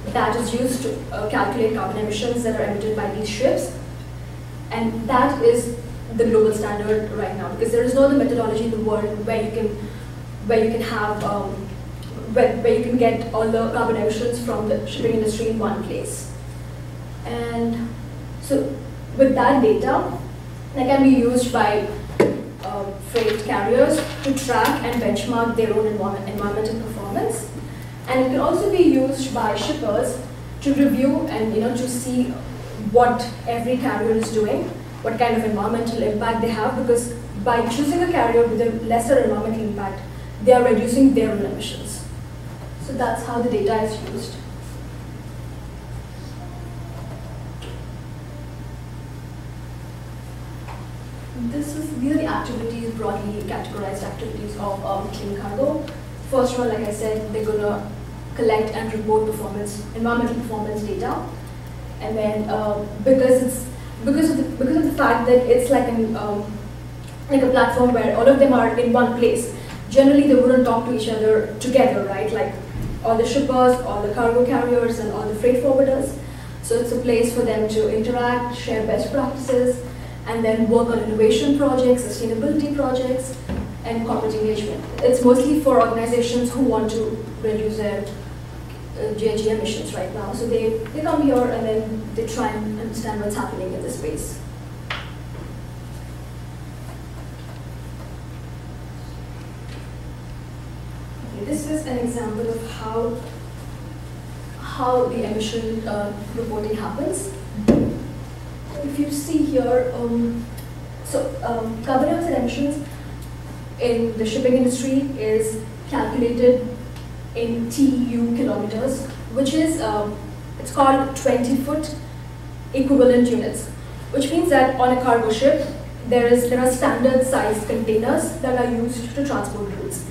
that is used to calculate carbon emissions that are emitted by these ships. And that is the global standard right now, because there is no other methodology in the world where you can have where you can get all the carbon emissions from the shipping industry in one place. And so with that data, that can be used by freight carriers to track and benchmark their own environmental performance. And it can also be used by shippers to review and to see what every carrier is doing, what kind of environmental impact they have, because by choosing a carrier with a lesser environmental impact, they are reducing their own emissions. So that's how the data is used. These are the activities, broadly categorized activities of Clean Cargo. First one, like I said, they're going to collect and report environmental performance data. And then because of the fact that it's like a platform where all of them are in one place, generally they wouldn't talk to each other together, right? Like all the shippers, all the cargo carriers, and all the freight forwarders. So it's a place for them to interact, share best practices, and then work on innovation projects, sustainability projects, and corporate engagement. It's mostly for organizations who want to reduce their GHG emissions right now. So they come here and then they try and understand what's happening in this space. Okay, this is an example of how the emission reporting happens. If you see here, carbon dioxide emissions in the shipping industry is calculated in TEU kilometers, which is, it's called 20-foot equivalent units, which means that on a cargo ship, there are standard sized containers that are used to transport goods.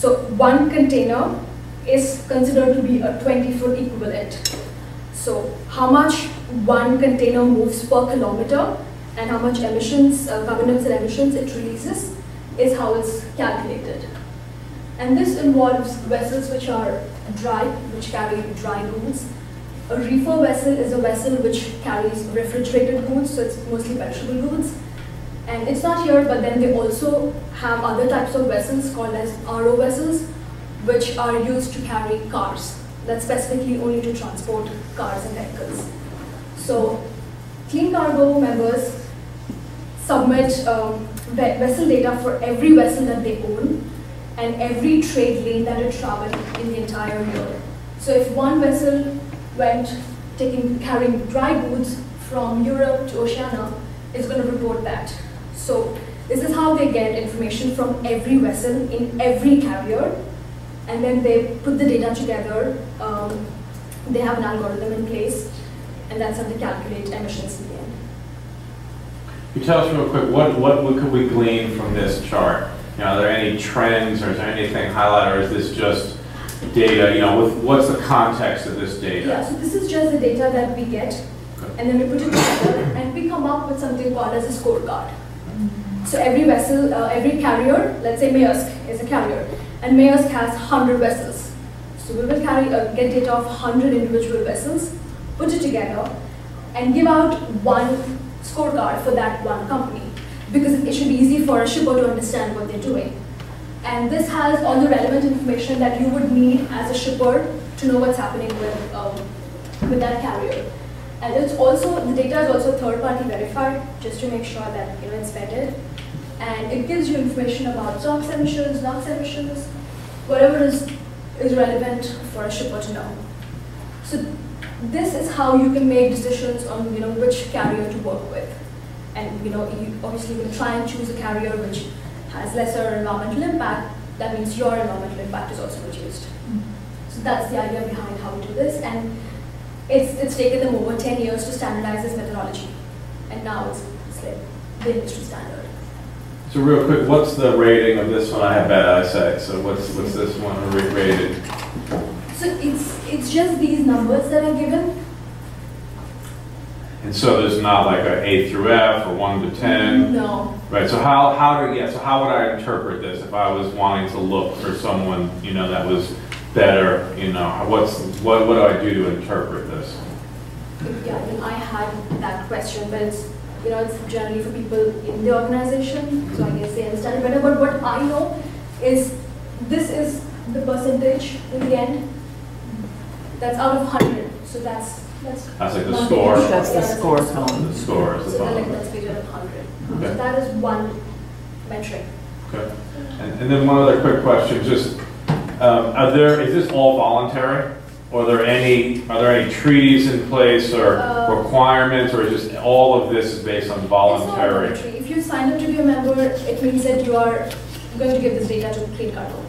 So one container is considered to be a 20-foot equivalent. So how much one container moves per kilometer and how much emissions, carbon dioxide emissions it releases is how it's calculated. And this involves vessels which are dry, which carry dry goods. A reefer vessel is a vessel which carries refrigerated goods, so it's mostly perishable goods. And it's not here, but then they also have other types of vessels called as RO vessels, which are used to carry cars. That's specifically only to transport cars and vehicles. So Clean Cargo members submit vessel data for every vessel that they own and every trade lane that it traveled in the entire year. So if one vessel went carrying dry goods from Europe to Oceania, it's going to report that. So this is how they get information from every vessel in every carrier, and then they put the data together. They have an algorithm in place, and that's how they calculate emissions in the end. Can you tell us real quick, what could we glean from this chart? You know, are there any trends, or is there anything highlighted, or is this just data? You know, what's the context of this data? Yeah, so this is just the data that we get, and then we put it together, and we come up with something called as a scorecard. So every vessel, every carrier, let's say MIIS is a carrier, and MIIS has 100 vessels. So we will get data of 100 individual vessels, put it together, and give out one scorecard for that one company, because it should be easy for a shipper to understand what they're doing. And this has all the relevant information that you would need as a shipper to know what's happening with that carrier. And it's also, the data is also third-party verified, just to make sure that it's vetted. And it gives you information about SOx emissions, NOx emissions, whatever is relevant for a shipper to know. So this is how you can make decisions on which carrier to work with. And you obviously will try and choose a carrier which has lesser environmental impact. That means your environmental impact is also reduced. So that's the idea behind how we do this. And it's taken them over 10 years to standardize this methodology. And now it's like the industry standard. So real quick, what's the rating of this one? I have bad eyesight, so what's this one rated? So it's just these numbers that are given. And so there's not like a A through F or 1 to 10? No. Right, so how would I interpret this if I was wanting to look for someone, that was better, what do I do to interpret this? Yeah, I had that question, but it's generally for people in the organization, so I guess they understand it better. But what I know is this is the percentage in the end. That's out of 100. So that's like the score. That's the score column. The score is the so column. that's figured at 100. Okay. So that is one metric. Okay. And then one other quick question, just is this all voluntary? Or are there any treaties in place or requirements, or is just all of this is based on voluntary? It's not voluntary. If you sign up to be a member, it means that you are going to give this data to Clean Cargo.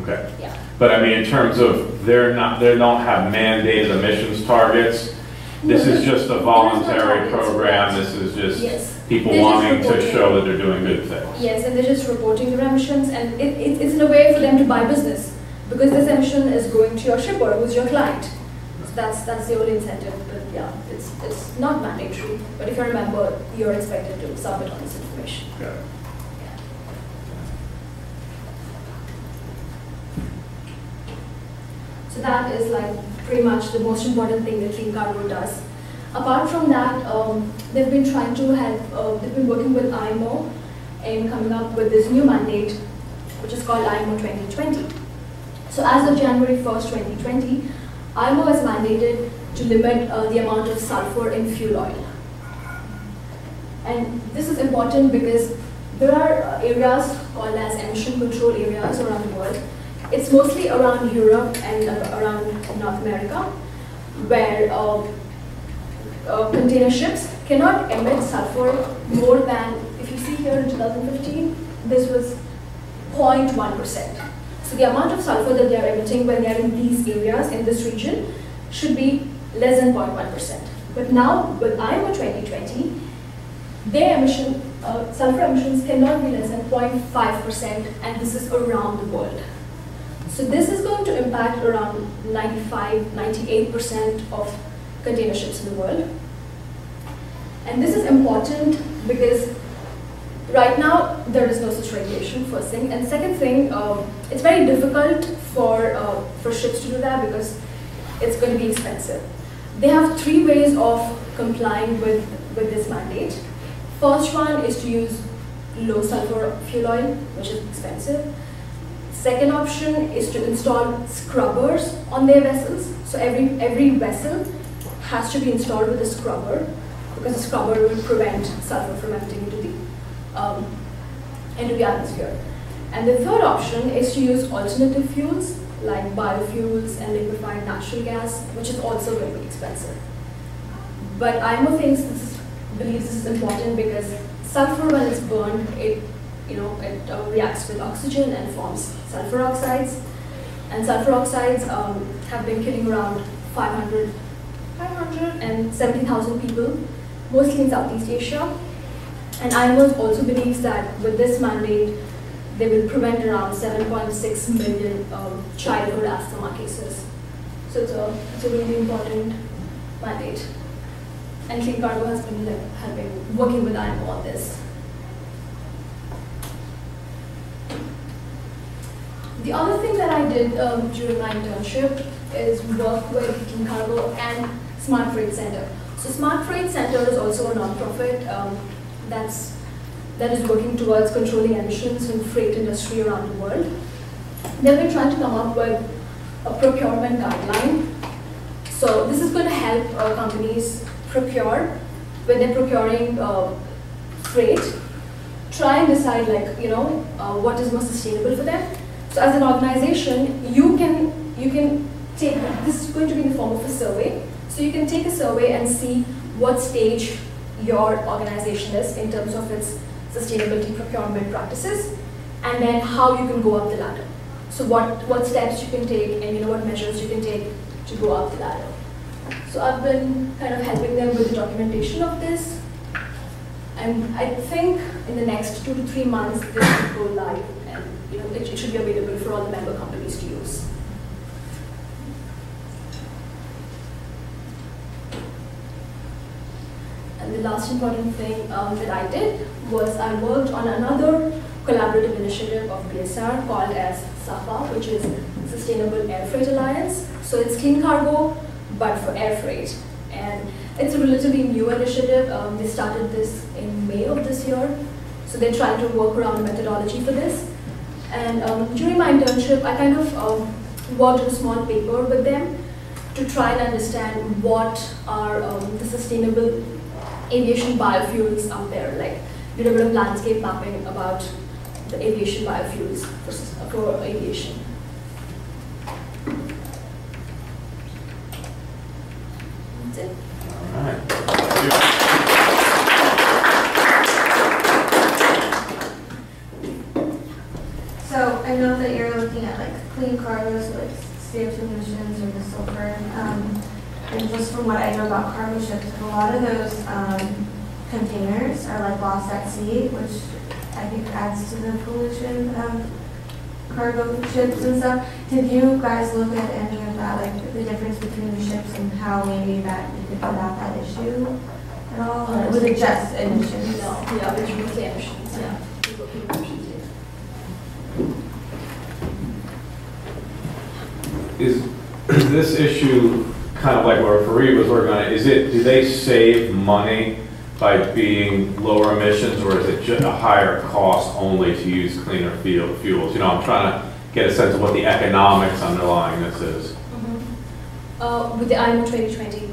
Okay. Yeah. But I mean, in terms of they don't have mandated emissions targets. This is just a voluntary program. This is just people wanting to show that they're doing good things. Yes, and they're just reporting their emissions, and it's in a way for them to buy business, because this emission is going to your shipper, who's your client. So that's the only incentive. But yeah, it's not mandatory. But if you're a member, you're expected to submit on this information. Okay. So that is like pretty much the most important thing that Clean Cargo does. Apart from that, they've been trying to help, they've been working with IMO in coming up with this new mandate, which is called IMO 2020. So as of January 1st, 2020, IMO has mandated to limit the amount of sulfur in fuel oil. And this is important because there are areas called as emission control areas around the world. It's mostly around Europe and around North America, where container ships cannot emit sulfur more than, if you see here in 2015, this was 0.1%. So the amount of sulfur that they are emitting when they are in these areas, in this region, should be less than 0.1%. But now, with IMO 2020, their sulfur emissions cannot be less than 0.5%, and this is around the world. So this is going to impact around 98% of container ships in the world. And this is important because right now there is no such regulation, first thing. And second thing, it's very difficult for ships to do that because it's going to be expensive. They have 3 ways of complying with this mandate. First one is to use low sulfur fuel oil, which is expensive. Second option is to install scrubbers on their vessels. So every vessel has to be installed with a scrubber because the scrubber will prevent sulfur from emptying into the atmosphere. And the third option is to use alternative fuels like biofuels and liquefied natural gas, which is also very expensive. But IMO believes this is important because sulfur, when it's burned, it reacts with oxygen and forms sulfur oxides. And sulfur oxides have been killing around 570,000 people, mostly in Southeast Asia. And IMO also believes that with this mandate, they will prevent around 7.6 million childhood asthma cases. So it's a really important mandate. And Clean Cargo has been working with IMO on this. The other thing that I did during my internship is work with Clean Cargo and Smart Freight Center. So Smart Freight Center is also a non-profit that is working towards controlling emissions in the freight industry around the world. They've been trying to come up with a procurement guideline. So this is going to help companies procure, when they're procuring freight, try and decide what is most sustainable for them. So as an organization, you can take, this is going to be in the form of a survey. So you can take a survey and see what stage your organization is in terms of its sustainability procurement practices, and then how you can go up the ladder. So what steps you can take and what measures you can take to go up the ladder. So I've been kind of helping them with the documentation of this. And I think in the next 2 to 3 months, this will go live, and it should be available for all the member companies to use. And the last important thing that I did was I worked on another collaborative initiative of BSR called as SAFA, which is Sustainable Air Freight Alliance. So it's Clean Cargo, but for air freight. And it's a relatively new initiative. They started this in May of this year. So they're trying to work around the methodology for this. And during my internship, I kind of worked on a small paper with them to try and understand what are the sustainable aviation biofuels out there. Like, did a bit of landscape mapping about the aviation biofuels for aviation. That's it. All right. So I know that you're looking at clean cargoes, like CO2 emissions or the sulfur. And just from what I know about cargo ships, a lot of those containers are lost at sea, which I think adds to the pollution of cargo ships and stuff. Did you guys look at any of that, the difference between the ships and how maybe that you could combat that issue at all? Or was it just emissions? No, yeah, it's mostly emissions, yeah. Is this issue kind of like where Farid was working on it? Do they save money by being lower emissions, or is it just a higher cost only to use cleaner fuels? I'm trying to get a sense of what the economics underlying this is. Mm-hmm. With the IMO 2020?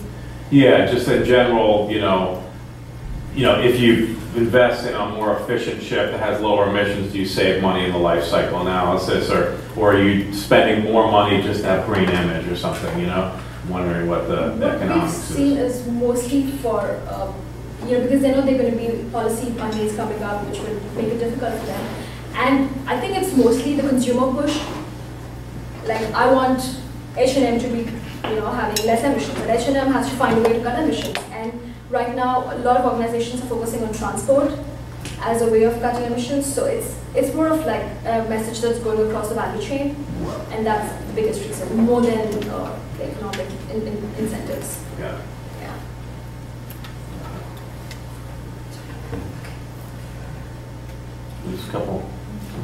Yeah, just in general, if you invest in a more efficient ship that has lower emissions, do you save money in the life cycle analysis, or are you spending more money just to have green image or something, I'm wondering what the economics is. What we've seen is mostly for, because they know they're going to be policy mandates coming up, which will make it difficult for them. And I think it's mostly the consumer push. I want H&M to be, having less emissions, but H&M has to find a way to cut emissions. And right now, a lot of organizations are focusing on transport, as a way of cutting emissions. So it's more of like a message that's going across the value chain, and that's the biggest reason, more than the economic incentives. Yeah. Yeah. Just a couple.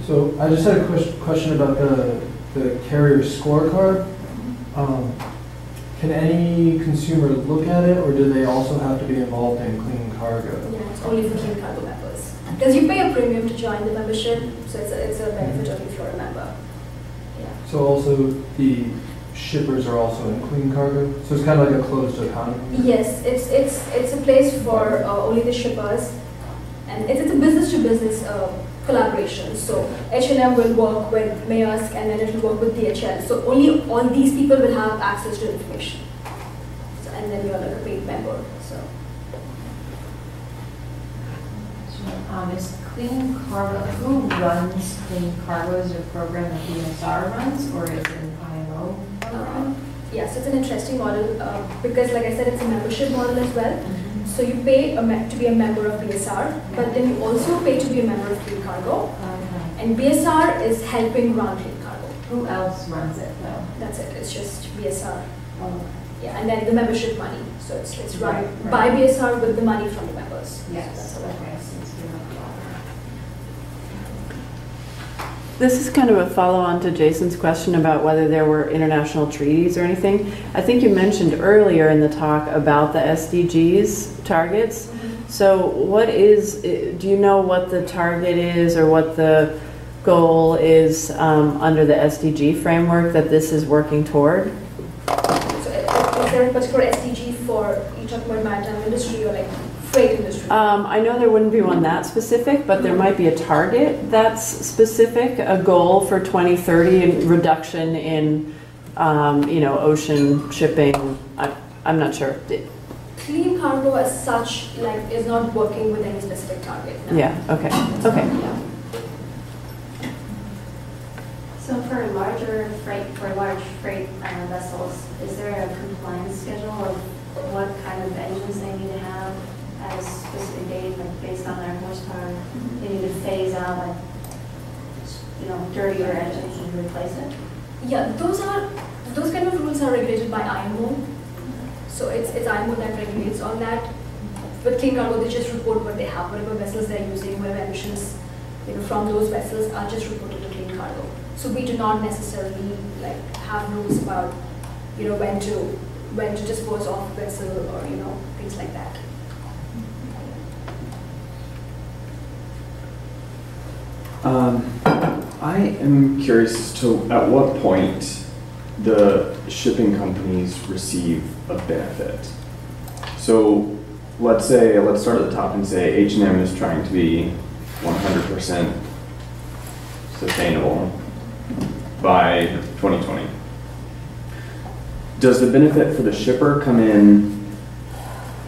So I just had a question about the carrier scorecard. Can any consumer look at it, or do they also have to be involved in clean cargo? Yeah, it's only for clean cargo members. Because you pay a premium to join the membership, so it's a benefit only if you're a member. Yeah. So also the shippers are also in clean cargo? So it's kind of like a closed economy? Yes, it's a place for only the shippers, and it's a business-to-business collaboration. So H&M will work with MIIS, and then it will work with DHL. So only all these people will have access to information. So, and then you're like a paid member. So. Is Clean Cargo, who runs Clean Cargo? Is it a program that BSR runs, or is it an IMO program? Yes, it's an interesting model because, like I said, it's a membership model as well. So you pay to be a member of BSR, but then you also pay to be a member of Clean Cargo. And BSR is helping run Clean Cargo. Who else runs it though? That's it. It's just BSR. Oh. Yeah, and then the membership money. So it's run by BSR with the money from the members. Yes. So that's Okay. This is kind of a follow-on to Jason's question about whether there were international treaties or anything. I think you mentioned earlier in the talk about the SDGs targets. So what is, do you know what the target is or what the goal is under the SDG framework that this is working toward? So is there a particular SDG for, you talking about maritime industry or like freight industry? I know there wouldn't be one that specific, but there might be a target that's specific, a goal for 2030 and reduction in, ocean shipping. I'm not sure. Clean Cargo as such, like, is not working with any specific target. No. Yeah. Okay. Okay. Yeah. So for large freight vessels, is there a compliance schedule of what kind of engines they need to have at a specific date, like based on their horsepower? They need to phase out, like, dirtier engines and replace it? Yeah, those kind of rules are regulated by IMO. So it's IMO that regulates all that. With Clean Cargo, they just report what they have, whatever vessels they're using, whatever emissions from those vessels are just reported to Clean Cargo. So we do not necessarily like have rules about when to dispose of vessel or things like that. I am curious as to at what point the shipping companies receive a benefit. So let's start at the top and say H&M is trying to be 100% sustainable by 2020. Does the benefit for the shipper come in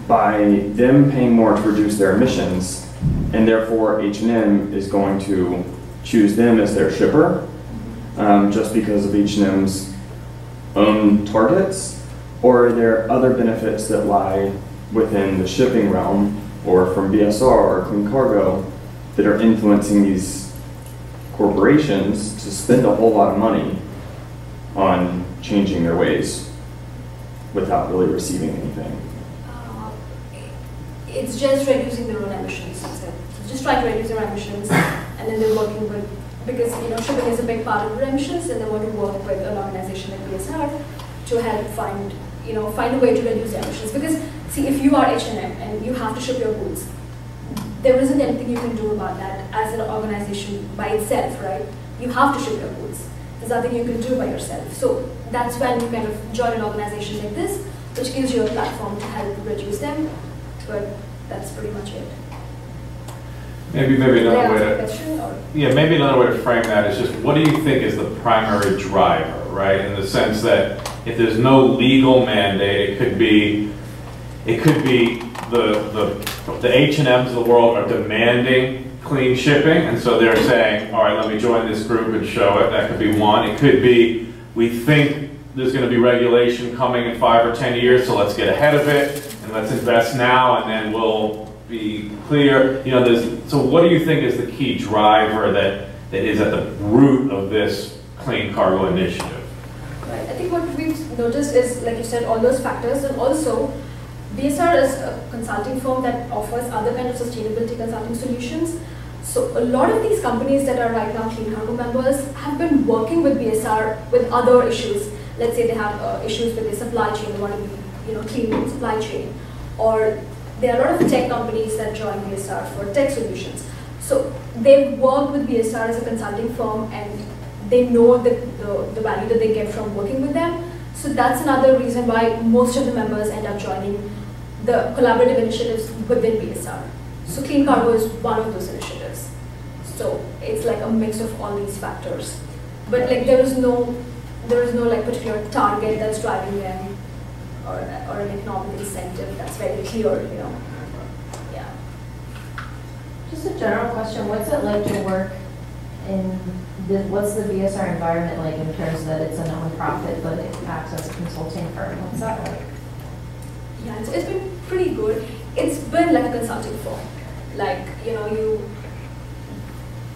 by them paying more to reduce their emissions, and therefore H&M is going to choose them as their shipper just because of H&M's own targets? Or are there other benefits that lie within the shipping realm or from BSR or Clean Cargo that are influencing these corporations to spend a whole lot of money on changing their ways without really receiving anything? It's just reducing their own emissions. So just trying to reduce their emissions, and then they're working with, because shipping is a big part of their emissions, and they want to work with an organization like BSR to help find a way to reduce their emissions. Because see, if you are H&M and you have to ship your goods, there isn't anything you can do about that as an organization by itself, right? You have to ship your goods. There's nothing you can do by yourself. So that's when you kind of join an organization like this, which gives you a platform to help reduce them. But that's pretty much it. Maybe another way to question, or? Yeah, maybe another way to frame that is just what do you think is the primary driver, right? In the sense that if there's no legal mandate, it could be the H&Ms of the world are demanding clean shipping, and so they're saying, all right, let me join this group and show it. That could be one. It could be we think there's going to be regulation coming in 5 or 10 years, so let's get ahead of it and let's invest now, and then we'll be clear, you know, so what do you think is the key driver that is at the root of this clean cargo initiative? Right. I think what we've noticed is, like you said, all those factors, and also BSR is a consulting firm that offers other kinds of sustainability consulting solutions. So a lot of these companies that are right now Clean Cargo members have been working with BSR with other issues. Let's say they have issues with their supply chain, they want to be, clean supply chain, or there are a lot of tech companies that join BSR for tech solutions. So they've worked with BSR as a consulting firm, and they know the value that they get from working with them. So that's another reason why most of the members end up joining the collaborative initiatives within BSR. So Clean Cargo is one of those initiatives. So it's like a mix of all these factors. But like there is no like particular target that's driving them, or an economic incentive that's very clear, Yeah. Just a general question, what's it like to work in what's the BSR environment like in terms that it's a nonprofit but it acts as a consulting firm? What's that like? Yeah, it's been pretty good. It's been like a consulting firm. Like,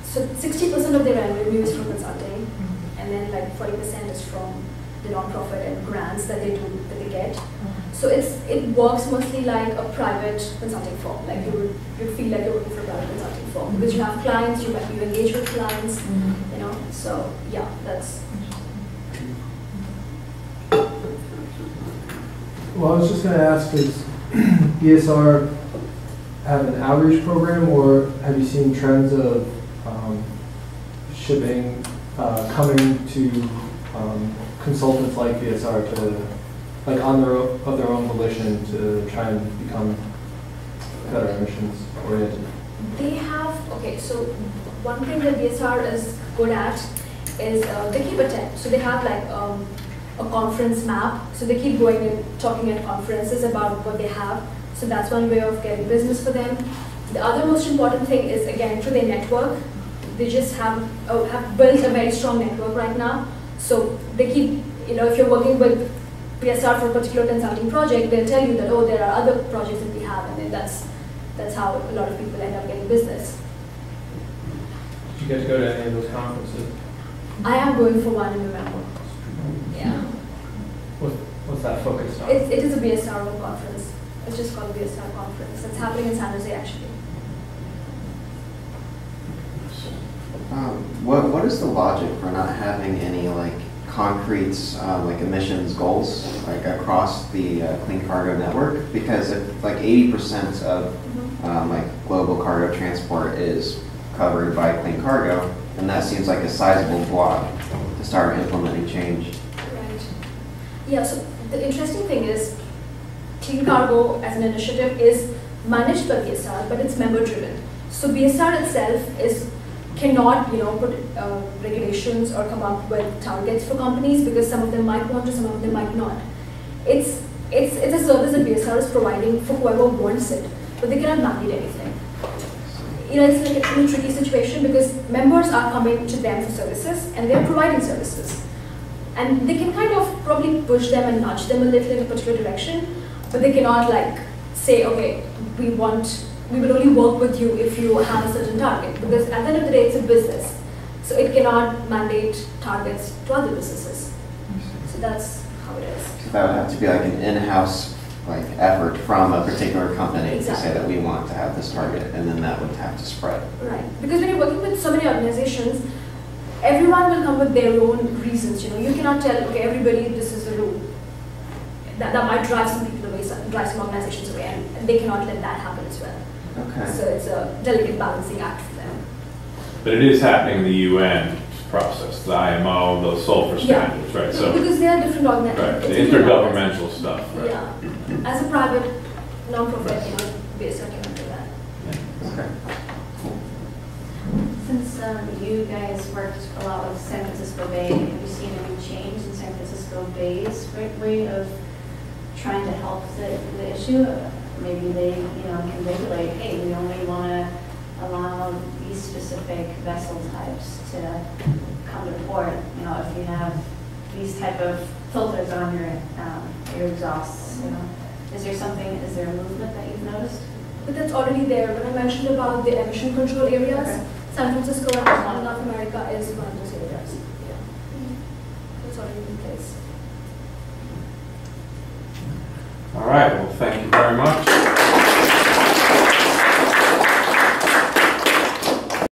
so 60% of their revenue is from consulting, and then like 40% is from the nonprofit and grants that they get. So it works mostly like a private consulting firm. Like you feel like you're working for a private consulting firm because you have clients, you engage with clients, So yeah, that's. Well, I was just going to ask, does BSR have an outreach program, or have you seen trends of shipping coming to consultants like BSR to, like of their own volition, to try and become better emissions oriented? They have, so one thing that BSR is good at is they keep attend. So they have like a conference map. So they keep going and talking at conferences about what they have. So that's one way of getting business for them. The other most important thing is, again, through their network. They just have built a very strong network right now. So they keep, if you're working with BSR for a particular consulting project, they'll tell you that, oh, there are other projects that we have, and then that's how a lot of people end up getting business. Did you get to go to any of those conferences? I am going for one in November. Yeah. What's that focused on? It is a BSR conference. It's just called a BSR conference. It's happening in San Jose, actually. What is the logic for not having any like concrete like emissions goals like across the clean cargo network? Because if like 80% of like global cargo transport is covered by clean cargo, then that seems like a sizable block to start implementing change. Right. Yeah. So the interesting thing is, Clean Cargo as an initiative is managed by BSR, but it's member driven. So BSR itself cannot, put regulations or come up with targets for companies, because some of them might want to, some of them might not. It's a service that BSR is providing for whoever wants it, but they cannot mandate anything. It's like a really tricky situation because members are coming to them for services and they're providing services. And they can kind of probably push them and nudge them a little in a particular direction, but they cannot like say, okay, we will only work with you if you have a certain target, because at the end of the day, it's a business. So it cannot mandate targets to other businesses. So that's how it is. So that would have to be like an in-house like effort from a particular company to say that we want to have this target, and then that would have to spread. Right, because when you're working with so many organizations, everyone will come with their own reasons. You cannot tell, okay, everybody, this is the rule. That might drive some people away, drive some organizations away, and they cannot let that happen as well. Okay. So it's a delicate balancing act for them. But it is happening in the UN process, the IMO, the sulfur standards, right? So because they are different organizations. Right, the intergovernmental stuff, right? Yeah. As a private, non-profit, BSR cannot do that. Yeah. Okay. Since you guys worked a lot with San Francisco Bay, have you seen any change in San Francisco Bay's way of trying to help the issue? Maybe they, can regulate, hey, we only want to allow these specific vessel types to come to port. If you have these type of filters on your exhausts, is there a movement that you've noticed? but it's already there. When I mentioned about the emission control areas, Okay. San Francisco and North America is one of those areas. Yeah. It's already in place. All right, well, thank you very much.